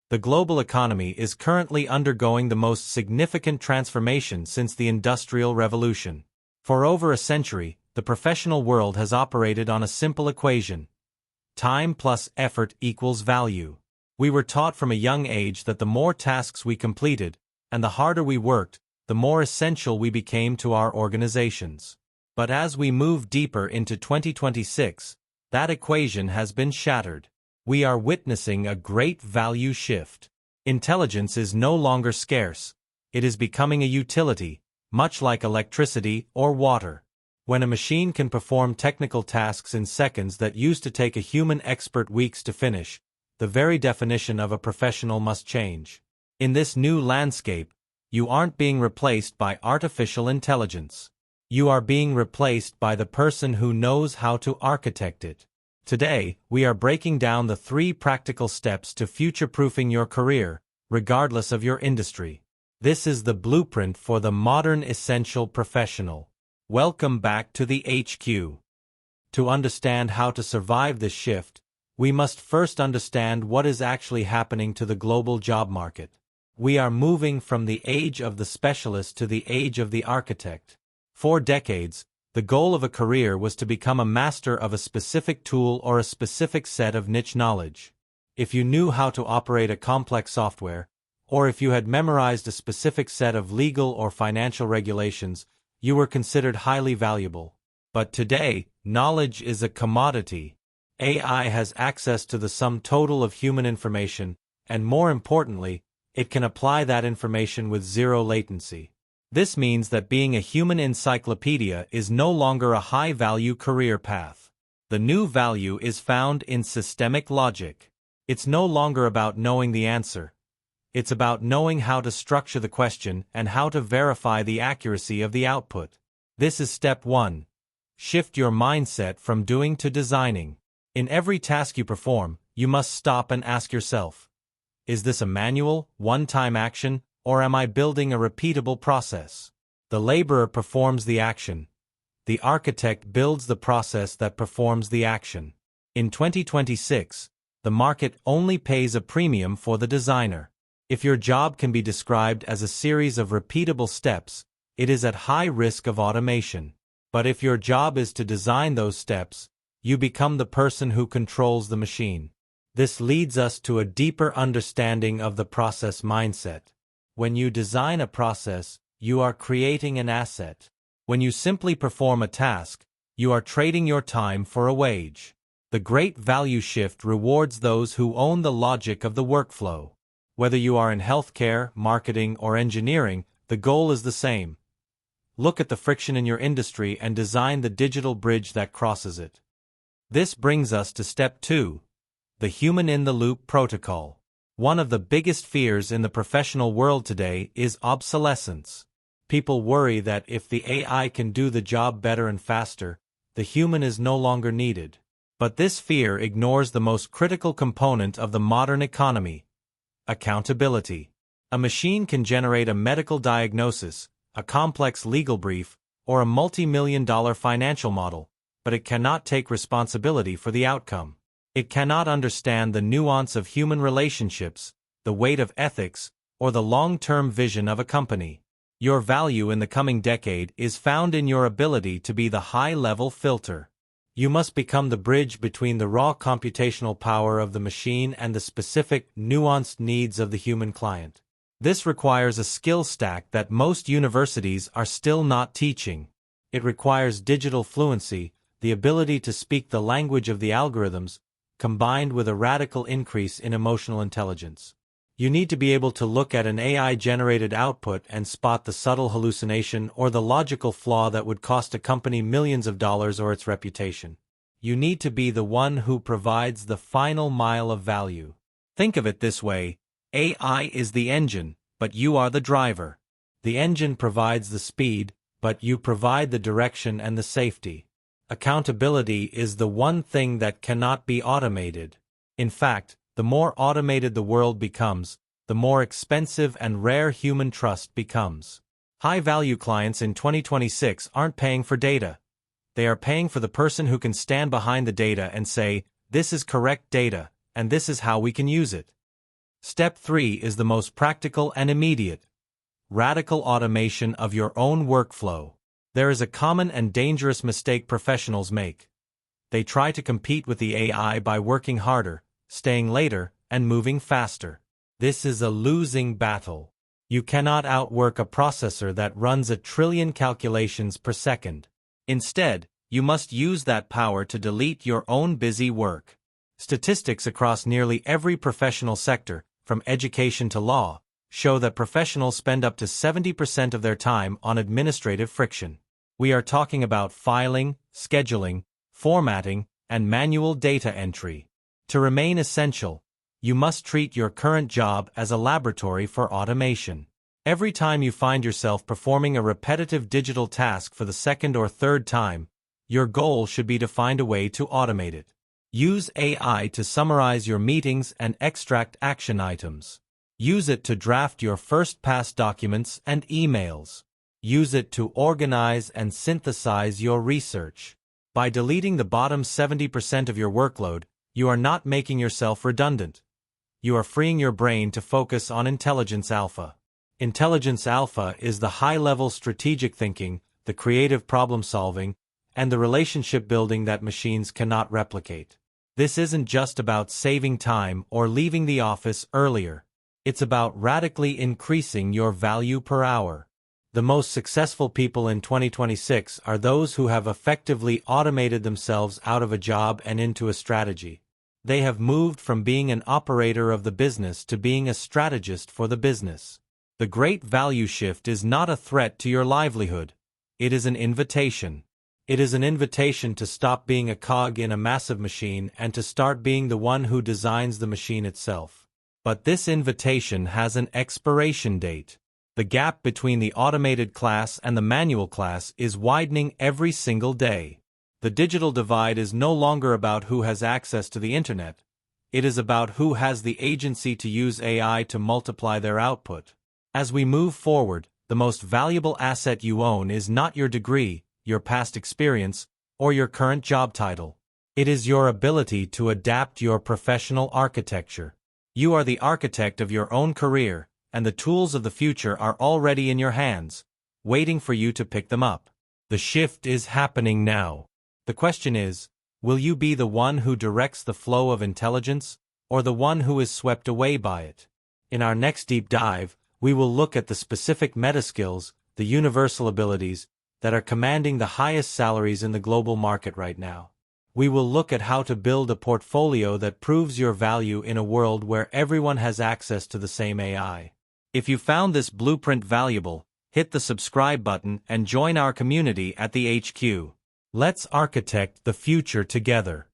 The global economy is currently undergoing the most significant transformation since the Industrial Revolution. For over a century, the professional world has operated on a simple equation: time plus effort equals value. We were taught from a young age that the more tasks we completed, and the harder we worked, the more essential we became to our organizations. But as we move deeper into 2026, that equation has been shattered. We are witnessing a great value shift. Intelligence is no longer scarce. It is becoming a utility, much like electricity or water. When a machine can perform technical tasks in seconds that used to take a human expert weeks to finish, the very definition of a professional must change. In this new landscape, you aren't being replaced by artificial intelligence. You are being replaced by the person who knows how to architect it. Today, we are breaking down the 3 practical steps to future-proofing your career, regardless of your industry. This is the blueprint for the modern essential professional. Welcome back to the HQ. To understand how to survive this shift, we must first understand what is actually happening to the global job market. We are moving from the age of the specialist to the age of the architect. For decades, the goal of a career was to become a master of a specific tool or a specific set of niche knowledge. If you knew how to operate a complex software, or if you had memorized a specific set of legal or financial regulations, you were considered highly valuable. But today, knowledge is a commodity. AI has access to the sum total of human information, and more importantly, it can apply that information with zero latency. This means that being a human encyclopedia is no longer a high-value career path. The new value is found in systemic logic. It's no longer about knowing the answer. It's about knowing how to structure the question and how to verify the accuracy of the output. This is step 1. Shift your mindset from doing to designing. In every task you perform, you must stop and ask yourself, is this a manual, one-time action, or am I building a repeatable process? The laborer performs the action. The architect builds the process that performs the action. In 2026, the market only pays a premium for the designer. If your job can be described as a series of repeatable steps, it is at high risk of automation. But if your job is to design those steps, you become the person who controls the machine. This leads us to a deeper understanding of the process mindset. When you design a process, you are creating an asset. When you simply perform a task, you are trading your time for a wage. The great value shift rewards those who own the logic of the workflow. Whether you are in healthcare, marketing, or engineering, the goal is the same. Look at the friction in your industry and design the digital bridge that crosses it. This brings us to step 2, the human-in-the-loop protocol. One of the biggest fears in the professional world today is obsolescence. People worry that if the AI can do the job better and faster, the human is no longer needed. But this fear ignores the most critical component of the modern economy: accountability. A machine can generate a medical diagnosis, a complex legal brief, or a multi-million-dollar financial model, but it cannot take responsibility for the outcome. It cannot understand the nuance of human relationships, the weight of ethics, or the long-term vision of a company. Your value in the coming decade is found in your ability to be the high-level filter. You must become the bridge between the raw computational power of the machine and the specific, nuanced needs of the human client. This requires a skill stack that most universities are still not teaching. It requires digital fluency, the ability to speak the language of the algorithms, combined with a radical increase in emotional intelligence. You need to be able to look at an AI-generated output and spot the subtle hallucination or the logical flaw that would cost a company millions of dollars or its reputation. You need to be the one who provides the final mile of value. Think of it this way: AI is the engine, but you are the driver. The engine provides the speed, but you provide the direction and the safety. Accountability is the one thing that cannot be automated. In fact, the more automated the world becomes, the more expensive and rare human trust becomes. High-value clients in 2026 aren't paying for data. They are paying for the person who can stand behind the data and say, "This is correct data, and this is how we can use it." Step 3 is the most practical and immediate. Radical automation of your own workflow. There is a common and dangerous mistake professionals make. They try to compete with the AI by working harder, staying later, and moving faster. This is a losing battle. You cannot outwork a processor that runs 1 trillion calculations per second. Instead, you must use that power to delete your own busy work. Statistics across nearly every professional sector, from education to law, show that professionals spend up to 70% of their time on administrative friction. We are talking about filing, scheduling, formatting, and manual data entry. To remain essential, you must treat your current job as a laboratory for automation. Every time you find yourself performing a repetitive digital task for the second or third time, your goal should be to find a way to automate it. Use AI to summarize your meetings and extract action items. Use it to draft your first-pass documents and emails. Use it to organize and synthesize your research. By deleting the bottom 70% of your workload, you are not making yourself redundant. You are freeing your brain to focus on intelligence alpha. Intelligence alpha is the high-level strategic thinking, the creative problem-solving, and the relationship building that machines cannot replicate. This isn't just about saving time or leaving the office earlier. It's about radically increasing your value per hour. The most successful people in 2026 are those who have effectively automated themselves out of a job and into a strategy. They have moved from being an operator of the business to being a strategist for the business. The great value shift is not a threat to your livelihood. It is an invitation. It is an invitation to stop being a cog in a massive machine and to start being the one who designs the machine itself. But this invitation has an expiration date. The gap between the automated class and the manual class is widening every single day. The digital divide is no longer about who has access to the internet. It is about who has the agency to use AI to multiply their output. As we move forward, the most valuable asset you own is not your degree, your past experience, or your current job title. It is your ability to adapt your professional architecture. You are the architect of your own career, and the tools of the future are already in your hands, waiting for you to pick them up. The shift is happening now. The question is, will you be the one who directs the flow of intelligence, or the one who is swept away by it? In our next deep dive, we will look at the specific meta-skills, the universal abilities, that are commanding the highest salaries in the global market right now. We will look at how to build a portfolio that proves your value in a world where everyone has access to the same AI. If you found this blueprint valuable, hit the subscribe button and join our community at the HQ. Let's architect the future together.